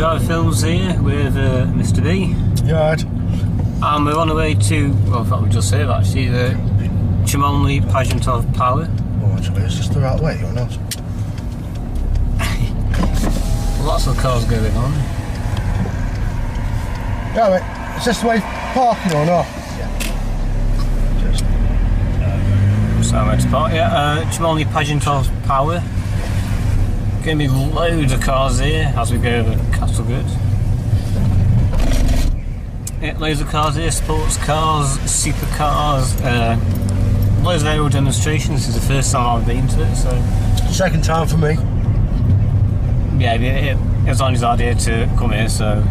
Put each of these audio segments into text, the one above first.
Driverfilms here with Mr. B. Yeah, right. And we're on the way to, well, I thought we'd just say that actually, the Cholmondely Pageant of Power. Oh, actually, is this the right way or not? Lots of cars going on. Yeah, mate. Is this the way parking or not? Yeah. Just. So where to park, yeah. Cholmondely Pageant of Power. Going to be loads of cars here as we go over Castlegate. Yeah, loads of cars here, sports cars, supercars, loads of aerial demonstrations. This is the first time I've been to it, so... Second time for me. Yeah, it was Annie's idea to come here, so...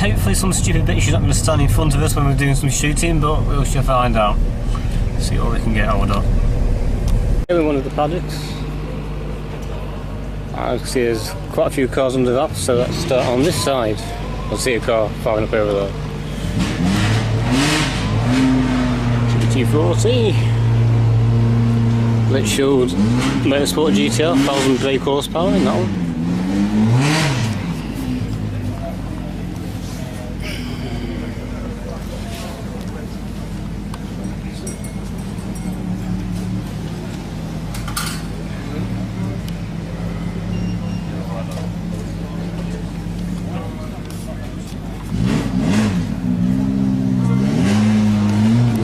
Hopefully some stupid bitch is not going to stand in front of us when we're doing some shooting, but we shall find out. See what we can get hold of. Here in one of the paddocks. I can see there's quite a few cars under that, so let's start on this side. I'll see a car firing up over there. GT40. Litchfield Motorsport GTR, 1000 brake horsepower in that one.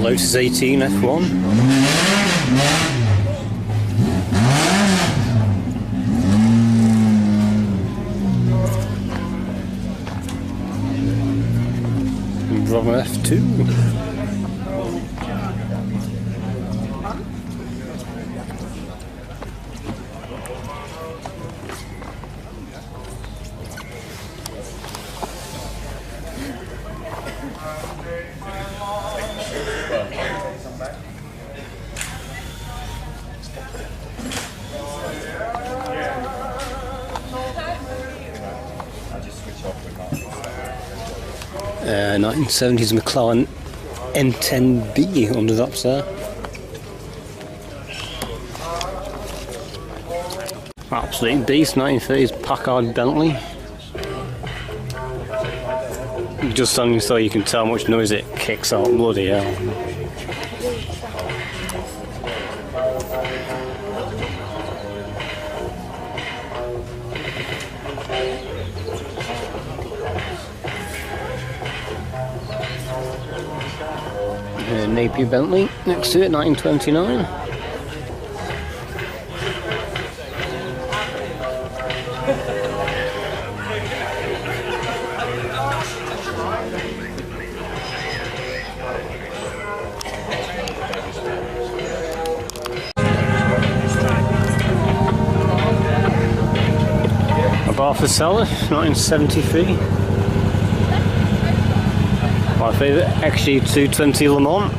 Lotus 18 F1. Bravo F2. Uh, 1970s McLaren N10B under the ups there. Absolute beast, 1930s Packard Bentley. Just standing so you can tell how much noise it kicks out, bloody hell. Napier Bentley next to it, 1929. A bar for seller, 1973. My favourite, XG220 Le Mans.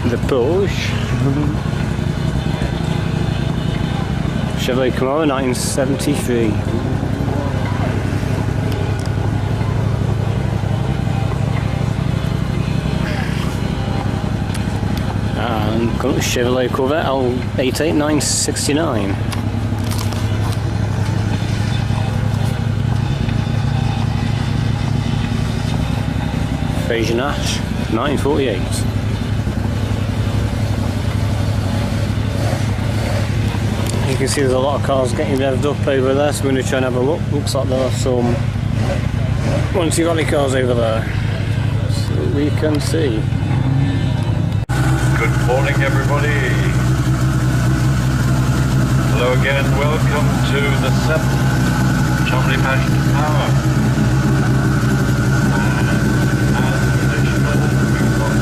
The Porsche. Chevrolet Camaro, 1973. And Chevrolet Corvette L88 969. Fraser Nash 948. You can see there's a lot of cars getting revved up over there, so we're going to try and have a look. Looks like there are some 1-2 rally cars over there, so we can see. Good morning, everybody. Hello again. Welcome to the 7th Cholmondely Pageant of Power. And as usual, we've got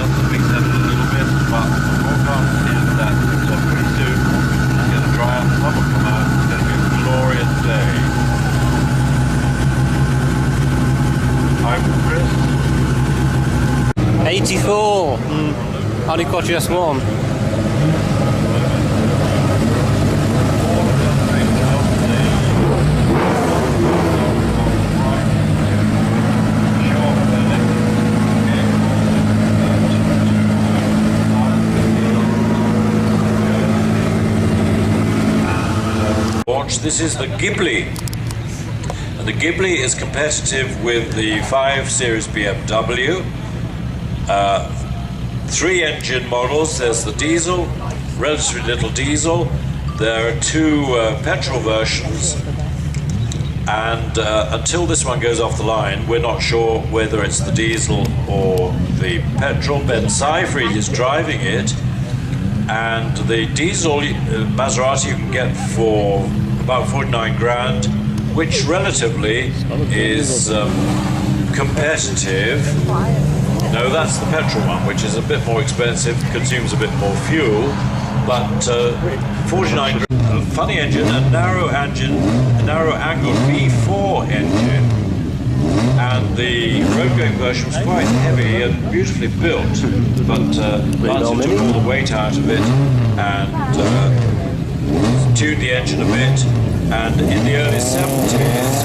lots of things in a little bit, but the forecast is that so pretty soon it's going to dry out, the sun will come out, it's going to be a glorious day. I'm Chris. 84. Audi Quattro S1. Sure. launch. This is the Ghibli. And the Ghibli is competitive with the 5 Series BMW. 3 engine models. There's the diesel, relatively little diesel. There are 2 petrol versions. And until this one goes off the line, we're not sure whether it's the diesel or the petrol. Ben Seifried is driving it. And the diesel Maserati you can get for about 49 grand, which relatively is competitive. No, that's the petrol one, which is a bit more expensive, consumes a bit more fuel, but 49 grand. A funny engine, a narrow angle V4 engine, and the road-going version was quite heavy and beautifully built, but Lanza took all the weight out of it and tuned the engine a bit. And in the early 70s,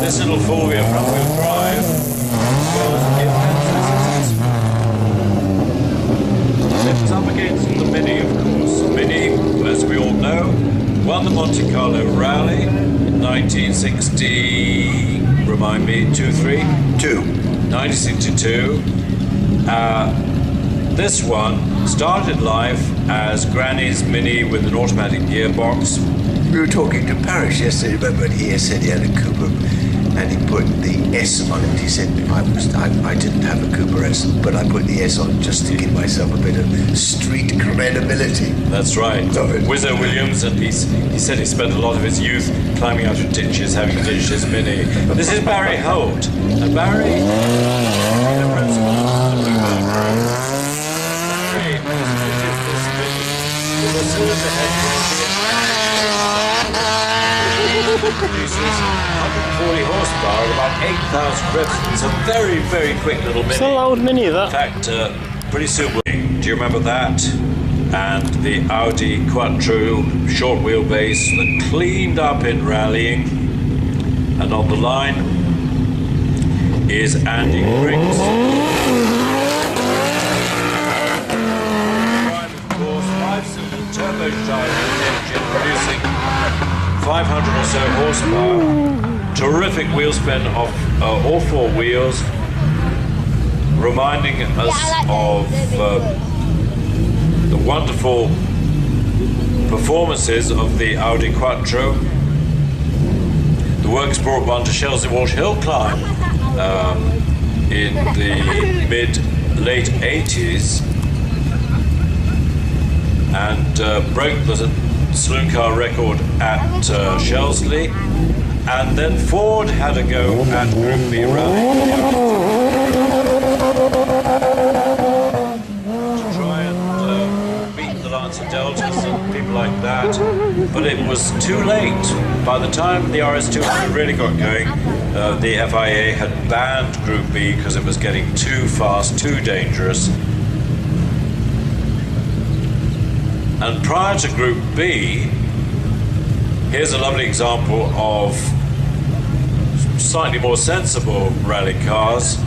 this little four-wheel front-wheel drive was immensely successful. It was up against the Mini, of course. Mini, as we all know, won the Monte Carlo Rally in 1960. Remind me, 1962. This one started life as Granny's Mini with an automatic gearbox. We were talking to Parrish yesterday, remember, and he said he had a Cooper and he put the S on it. He said, I didn't have a Cooper S, but I put the S on just to give myself a bit of street credibility. That's right. Wizzo Williams, and he said he spent a lot of his youth climbing out of ditches, having ditched his Mini. This is Barry Holt, and Barry, the principal of the Bluebird Group. Barry fitted this Mini with a cylinder head produces 140 horsepower at about 8,000 revs. It's a very, very quick little Mini. It's not an old Mini, that. In fact, pretty soon. Do you remember that? And the Audi Quattro short wheelbase that cleaned up in rallying. And on the line is Andy Griggs. Of course, 5-cylinder turbocharged engine producing 500 or so horsepower, terrific wheel spin of all 4 wheels, reminding us of the wonderful performances of the Audi Quattro. The works brought one to Shelsley Walsh Hill Climb in the late 80s and broke the saloon car record at Shelsley, and then Ford had a go at Group B Rally to try and beat the Lancer Deltas and people like that, but it was too late. By the time the RS200 really got going, the FIA had banned Group B because it was getting too fast, too dangerous. And prior to Group B, here's a lovely example of slightly more sensible rally cars.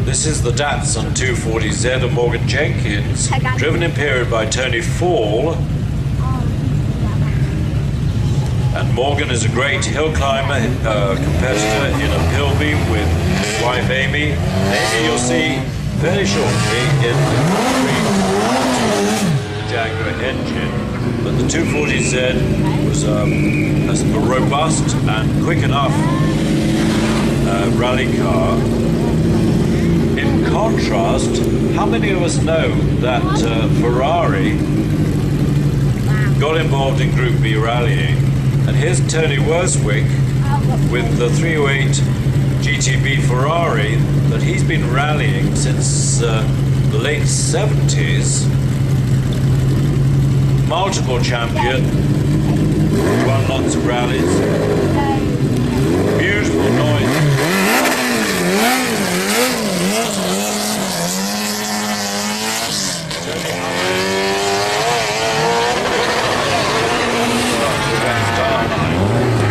This is the Datsun 240Z of Morgan Jenkins, driven in period by Tony Fall. And Morgan is a great hill climber, competitor in a Pilby with his wife Amy. Amy you'll see very shortly in the Jaguar engine, but the 240Z was a robust and quick enough rally car. In contrast, how many of us know that Ferrari got involved in Group B rallying? And here's Tony Worswick with the 308 GTB Ferrari that he's been rallying since the late 70s. Multiple champion, won lots of rallies, beautiful noise.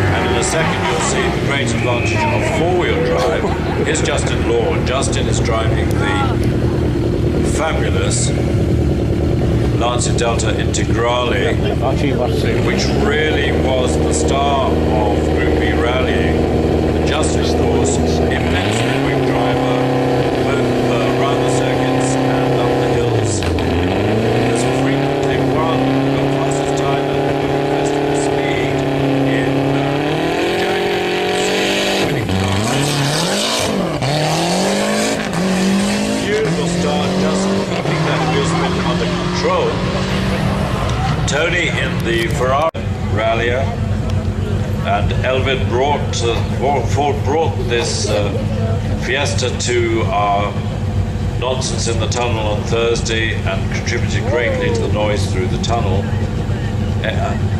And in a second you'll see the great advantage of four-wheel drive. Here's Justin Law. Justin is driving the fabulous Lancia Delta Integrale, which really was the star of Group B rallying. And just of course, immensely quick driver, both around the circuits and up the hills. There's frequently one got fastest time at the festival speed in January, winning cars. Beautiful start, just keeping that wheel spin under control. Tony in the Ferrari Rallier, and Elvid Ford brought this Fiesta to our Nonsense in the Tunnel on Thursday and contributed greatly to the noise through the tunnel.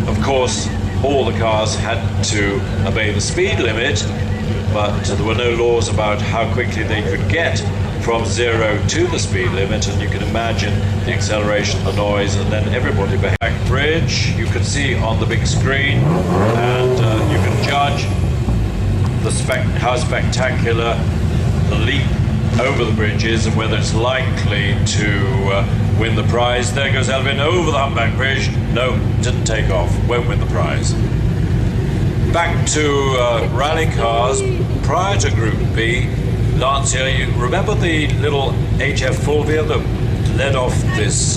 Of course, all the cars had to obey the speed limit, but there were no laws about how quickly they could get from 0 to the speed limit, and you can imagine the acceleration, the noise, and then everybody behind the bridge. You can see on the big screen, and you can judge how spectacular the leap over the bridge is and whether it's likely to win the prize. There goes Elvin over the humpback bridge. No, didn't take off, won't win the prize. Back to rally cars. Prior to Group B, Lancia, you remember the little HF Fulvia that led off this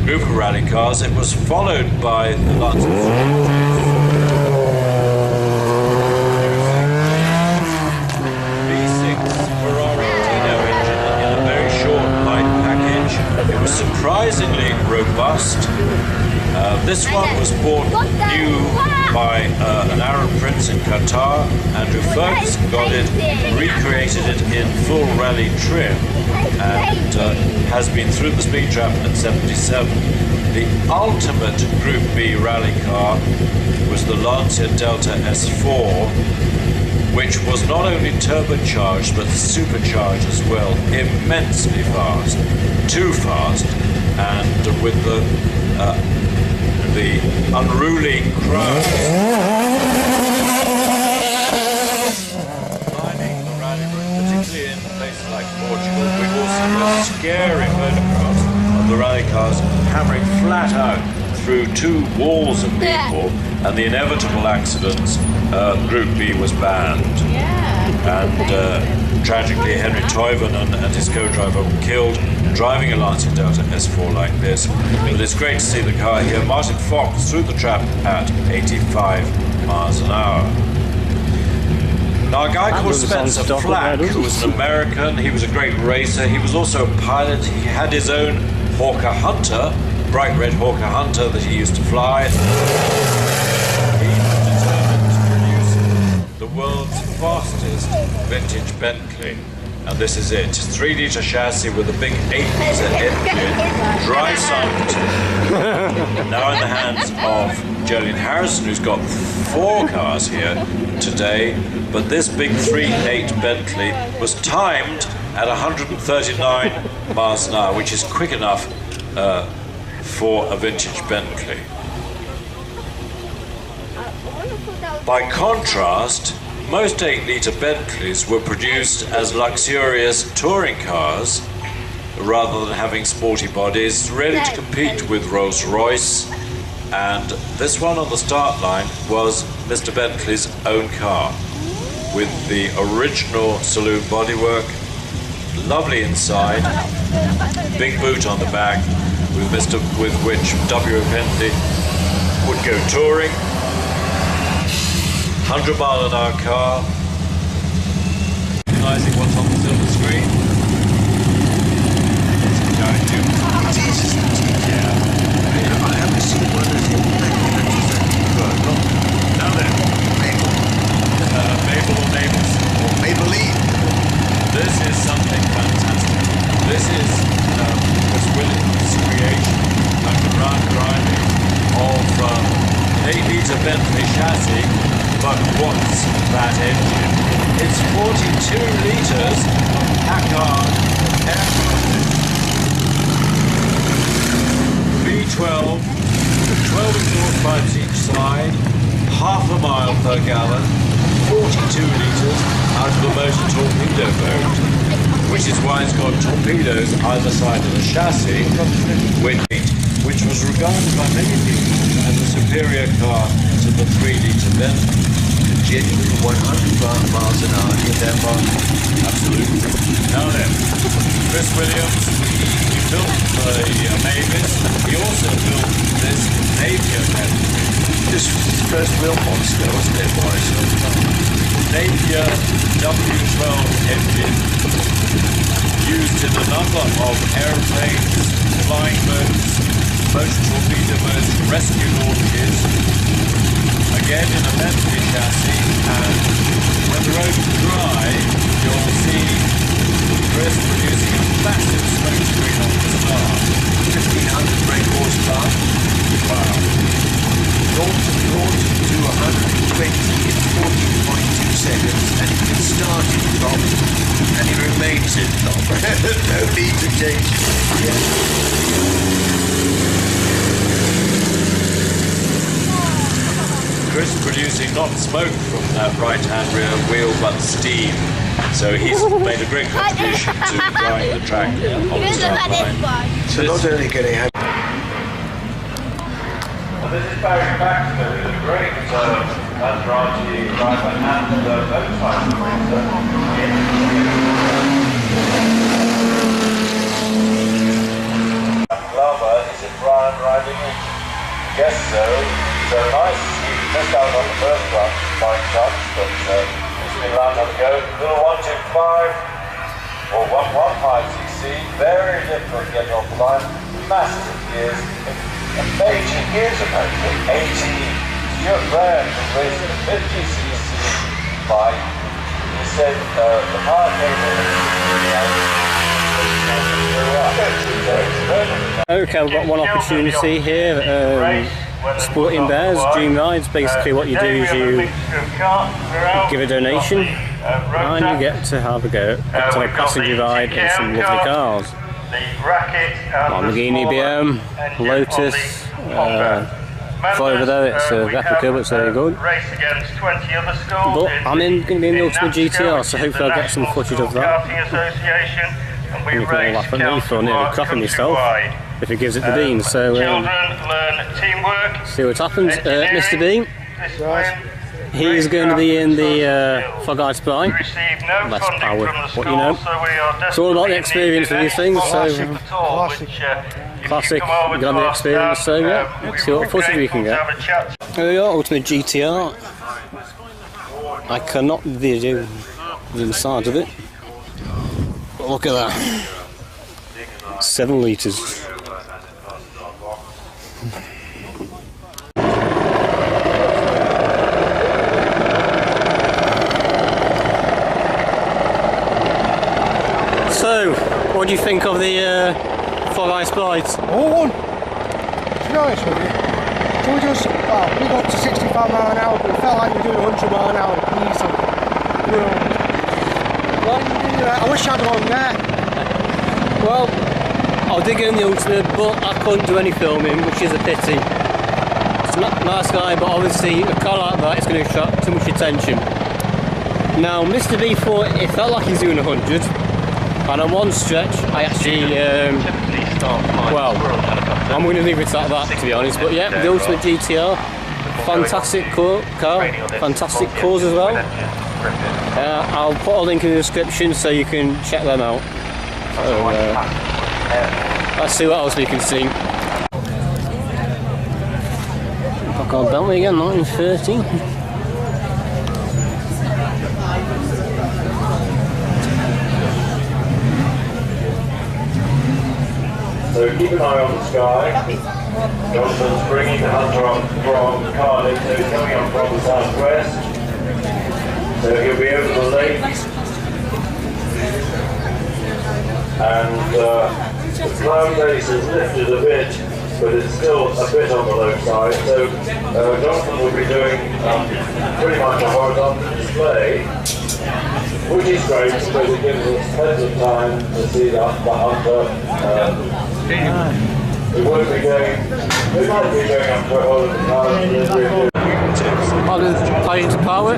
group of rally cars? It was followed by the Lancia V6 Ferrari Tino engine in a very short light package. It was surprisingly robust. This one was bought new by an Arab prince in Qatar. Andrew Ferguson got it, recreated it in full rally trim, and has been through the speed trap at 77. The ultimate Group B rally car was the Lancia Delta S4, which was not only turbocharged but supercharged as well, immensely fast, too fast, and with the unruly crowd lining the rally route, particularly in places like Portugal. We've also got scary photographs of the rally cars hammering flat out through two walls of people, and the inevitable accidents. Group B was banned, and tragically Henry Toivonen and his co-driver were killed driving a Lancia Delta S4 like this. But it's great to see the car here. Martin Fox through the trap at 85 miles an hour. Now, a guy called Spencer Flack, who was an American, he was a great racer. He was also a pilot. He had his own Hawker Hunter, bright red Hawker Hunter that he used to fly. He was determined to produce the world's fastest vintage Bentley. And this is it. 3-litre chassis with a big 8-litre engine, dry sumped. Now in the hands of Jolene Harrison, who's got 4 cars here today. But this big 3.8 Bentley was timed at 139 miles an hour, which is quick enough for a vintage Bentley. By contrast, most 8-litre Bentleys were produced as luxurious touring cars rather than having sporty bodies, ready to compete with Rolls-Royce. And this one on the start line was Mr. Bentley's own car, with the original saloon bodywork, lovely inside, big boot on the back, with which W. Bentley would go touring. 100-mile-an-hour car. Realizing what's on the silver screen. Yeah. I haven't seen one of them. Now then, Mabel or Neighbors. Maybelline. This is something fantastic. This is Chris Williams' creation, underground driving of an 8-litre Bentley chassis. But what's that engine? It's 42 litres of Packard aircraft. V12, 12 exhaust pipes each side, half a mile per gallon, 42 litres out of a motor torpedo boat, which is why it's got torpedoes either side of the chassis, with which was regarded by many people as a superior car to the 3-litre Bentley. Genuine 100 miles an hour in that market. Absolutely. Now then, Chris Williams, he built the Mavis. He also built this Napier Bentley. This was his first real monster, wasn't it, Boris? Napier W12 engine, used in a number of airplanes, flying boats, motor torpedo boats, rescue launches. Again in a Bentley chassis, and when the road is dry, you'll see Chris producing a massive smoke screen on the start. 1500 brake horsepower. Wow. 0 to 120 in 14.2 seconds, and he can start in top, and he remains in top. No need to change. Chris producing not smoke from that right-hand rear wheel, but steam. So he's made a great contribution to drying the track on the start line. So not only can he have... This is Barry Baxter, who's a great Maserati driver and motorcycle racer. Lava, is it Brian riding it? Guess so. So nice. He missed out on the first run, fine touch, but he's been allowed to go. Little 125 or 115cc, very difficult to get off the line. Massive gears. Amazing gears apparently. 80. Stuart Graham was racing a 50cc bike. He said the power cable Okay, I've got one opportunity here. Sporting Bears, Dream Rides. Basically what you do is you give a donation and you get to have a go, get to have a passenger ride in some lovely cars. Lamborghini, BM, Lotus, over there it's a replica, but it's very good. But I'm going to be in the Ultimate GTR, so hopefully I'll get some footage of that. And you can all laugh at me for nearly cropping myself if he gives it the beans. So see what happens. Mr. Bean, he's going to be in the Fog Eye Spy. Less power, but you know, it's all about the experience of these things. So classic, you're gonna have the experience. So yeah, let's see what footage we can get. There we are, Ultimate GTR. I cannot video the inside of it. But look at that, 7 litres. So, what do you think of the Fog Eye Splites? Oh, to be honest with you, we just, well, we got to 65 miles an hour, but it felt like we were doing 100 miles an hour easily. I wish I'd gone there. Well, I did go in the Ultimate, but I couldn't do any filming, which is a pity. It's a nice guy, but obviously a car like that is going to attract too much attention. Now, Mr. B thought it felt like he's doing 100, and on one stretch, I actually, well, I'm going to leave it at that, to be honest. But yeah, the Ultimate GTR, fantastic car, fantastic cars as well. I'll put a link in the description so you can check them out. So, let's see what else we can see. Back on Bentley again, 1930. So keep an eye on the sky. Johnson's bringing the hunter up from Cardiff, so he's coming up from the southwest. So he'll be over the lake. And the cloud base is lifted a bit, but it's still a bit on the low side. So Johnson will be doing pretty much a horizontal display, which is great because it gives us plenty of time to see the hunter. We won't be going, we might be going up to a whole of the car. Cholmondely Pageant of Power.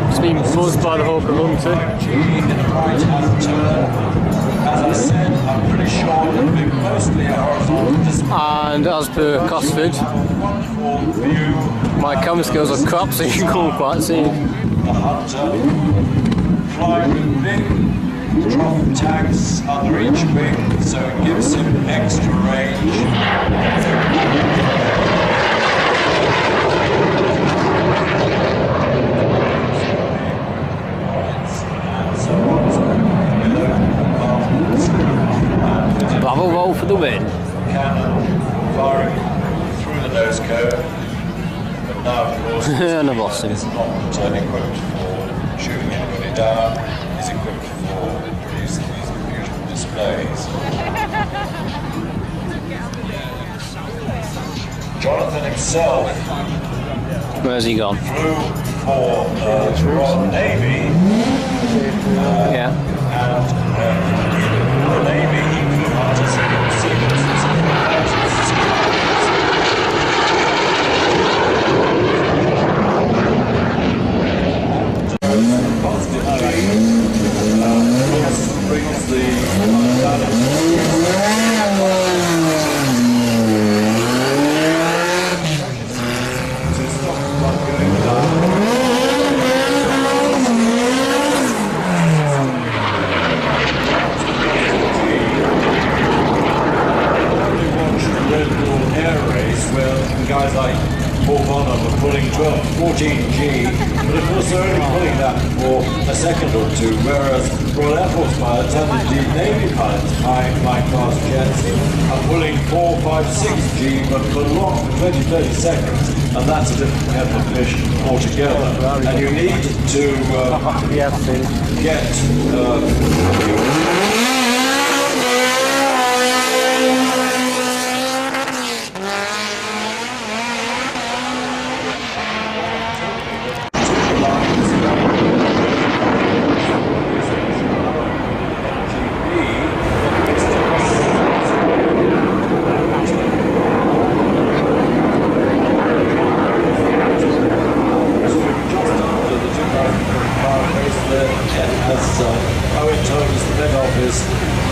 It's been buzzed by the whole of London. As I said, I'm pretty sure it'll be mostly a horizontal display. And as per Cosford, Wonderful view. my camera skills are crap, so you can't quite see. The hunter flying with big trough tanks under each wing, so it gives him extra range. Bravo roll for the win. Cannon firing through the nose cone, but now of course And I've lost him. it's not equipped for shooting anybody down, it's equipped for producing these beautiful displays. Jonathan himself Where's he gone? flew for the Royal Navy, Yeah. and the Navy he flew hunters and seagulls and stuff like that. Positive brings the to stop one going down. Red Bull air race where guys like Paul Bonham were pulling 14G, but of course they're only pulling that for a second or two, whereas Royal Air Force pilots and indeed Navy pilots flying class jets are pulling 4, 5, 6G, but for long, 20, 30 seconds, and that's a different kettle of fish altogether. And you need to get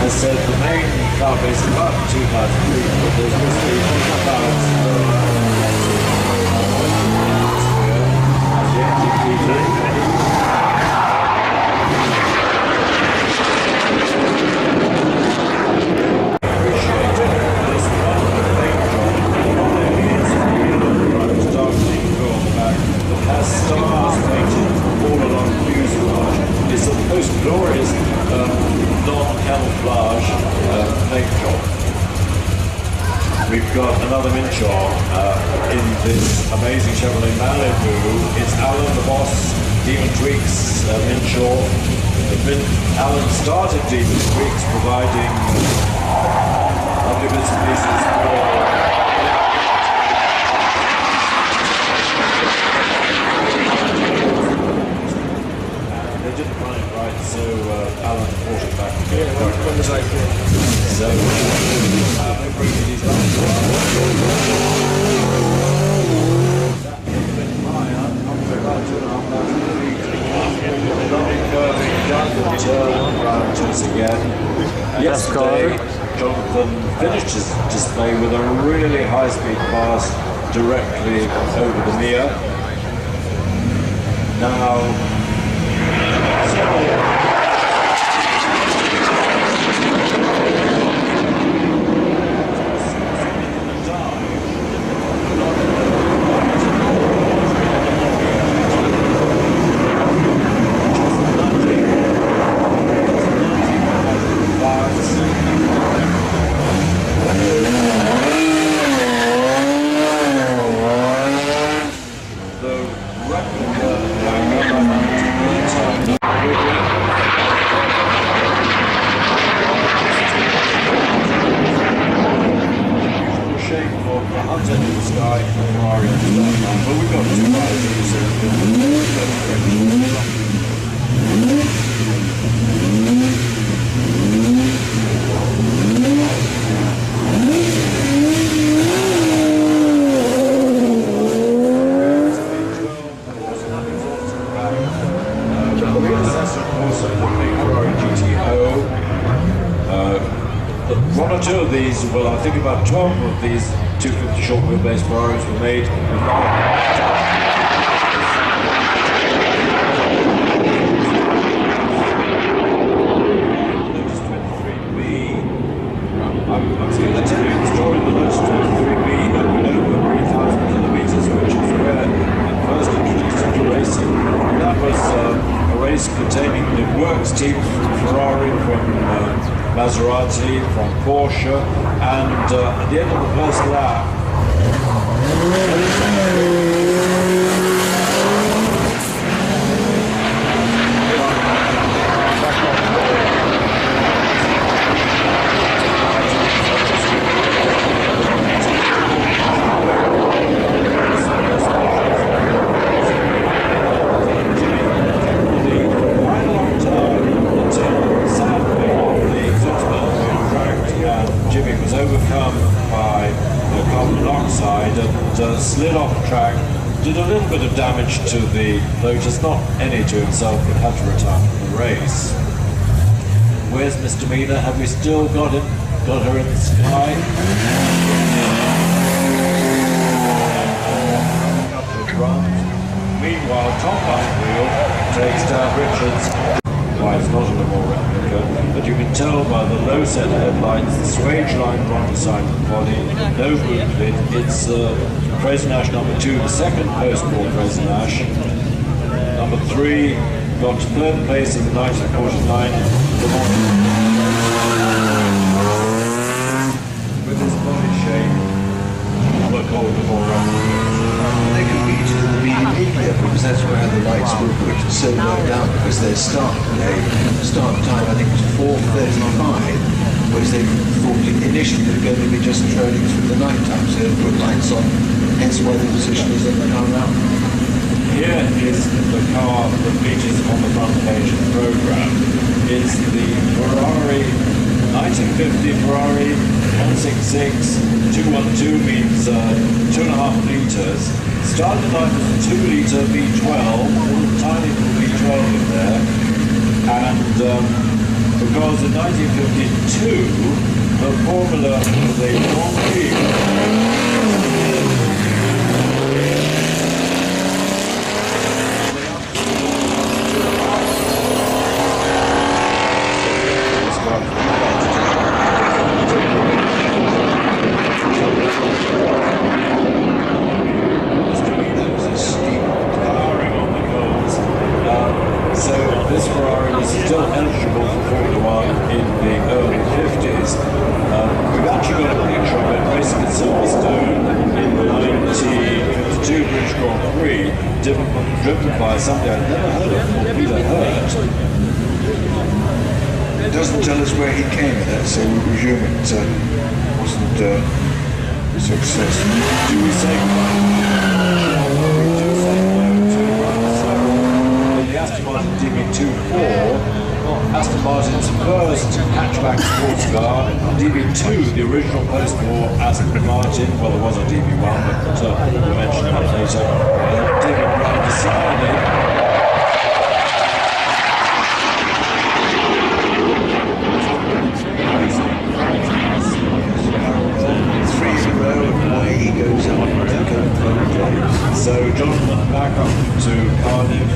has said the main car base is about 2,000 feet, but there's mostly clouds as the engine has stars painted all along the fuselage. It's the most glorious non-camouflage paint job. We've got another Minchon in this amazing Chevrolet Malibu. It's Alan the Boss, Demon Tweaks Minchon. Alan started Demon Tweaks providing lovely bits and pieces for didn't run it right, so Alan brought it back again. So they bring these back to about 2,500 feet. Lovely curving, down turn around to us again. Yesterday, Jonathan finished his display with a really high-speed pass directly over the Mia. Now, Well, I think about 12 of these 250 short wheelbase Ferraris were made with Lotus 23B. I'm going to tell you the story of the Lotus 23B that went over 3,000 kilometers, which is where it first introduced into racing. And that was a race containing the works team from Ferrari, from Maserati, from Porsche, and at the end of the first lap, slid off track, did a little bit of damage to the Lotus, not any to himself, but had to retire from the race. Where's Misdemeanor? Have we still got him? Got her in the sky? A couple of runs. Meanwhile, Tom Wheel takes down Richards. Why, it's not a Le Mans replica, but you can tell by the low set headlights, the swage line wrong beside the body, no boot lid. It's Frazer-Nash number 2, the second post-war Frazer-Nash. Number 3 got to third place in the 1949 with his body shape. We're called the more They could beat it at the media because that's where the lights were put so low down, because their start time I think was 4:35, whereas they thought initially they were going to be just trailing through the night time, so they put lights on, hence why the position is in the car now. Here is the car that features on the front page of the program. It's the Ferrari 1950 Ferrari 166 212, means 2.5 litres. Started life as a 2-litre V12, little tiny little V12 in there, and because in 1952 the formula was a Grand Prix. This Ferrari was still eligible for Formula One in the early 50s. We've actually got a picture of it racing at Silverstone in the 1952 British Grand Prix, driven by somebody I'd never heard of, called Peter Hurt. It doesn't tell us where he came in it, so we presume it wasn't a success. Do we say goodbye? We do say hello to the Aston Martin DB24, Aston Martin's first hatchback sports car, DB2, the original post-war Aston Martin. Well, there was a DB1, but we'll mention that later. David Brown decided so John back up to Cardiff.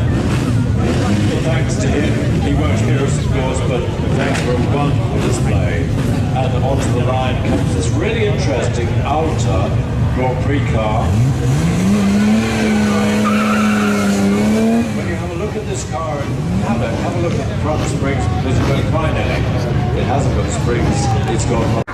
Thanks to him, he won't hear us of course, but thanks for a wonderful display. And onto the line comes this really interesting Alta Grand Prix car. When you have a look at this car in paddock, have a look at the front springs, because you won't find any. It hasn't got springs, it's got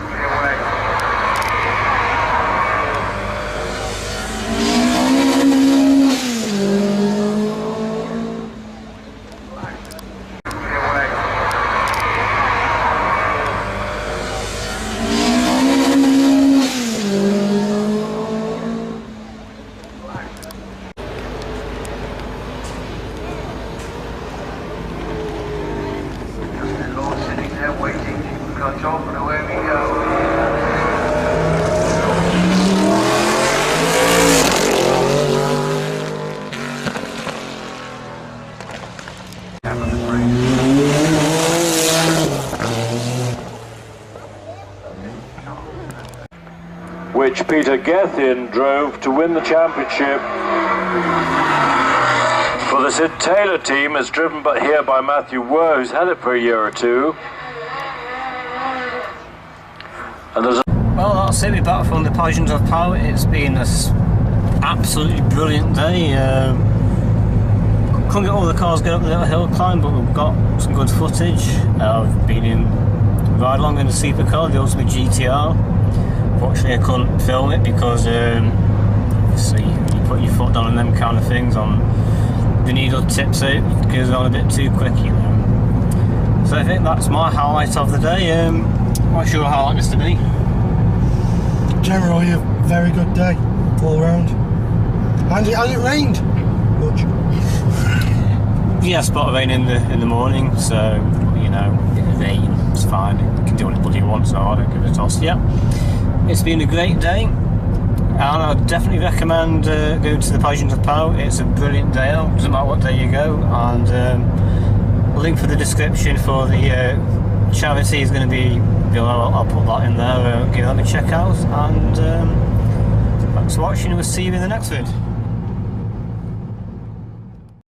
waiting. We've got John, where we go. which Peter Gethin drove to win the championship. For the Sid Taylor team, it's driven here by Matthew Were, who's had it for a year or two. And there's Well, that's it. We're back from the Pageant of Power. It's been an absolutely brilliant day. Couldn't get all the cars going up the little hill climb, but we've got some good footage. I've been in ride along in the supercar, the Ultimate GTR. Fortunately, I couldn't film it because obviously you put your foot down on them kind of things, on the needle tips out, it goes on a bit too quick, you know. So I think that's my highlight of the day. What's your highlight, Mr. B? Generally, a very good day all round. And it rained much. Yeah, spot of rain in the morning, so you know, rain, it's fine. You can do what you want, so I don't give a toss. Yeah, it's been a great day, and I definitely recommend going to the Pageant of Power. It's a brilliant day out, doesn't matter what day you go, and link for the description for the charity is going to be below. I'll put that in there. Give that a check out, and thanks for watching, and we'll see you in the next vid.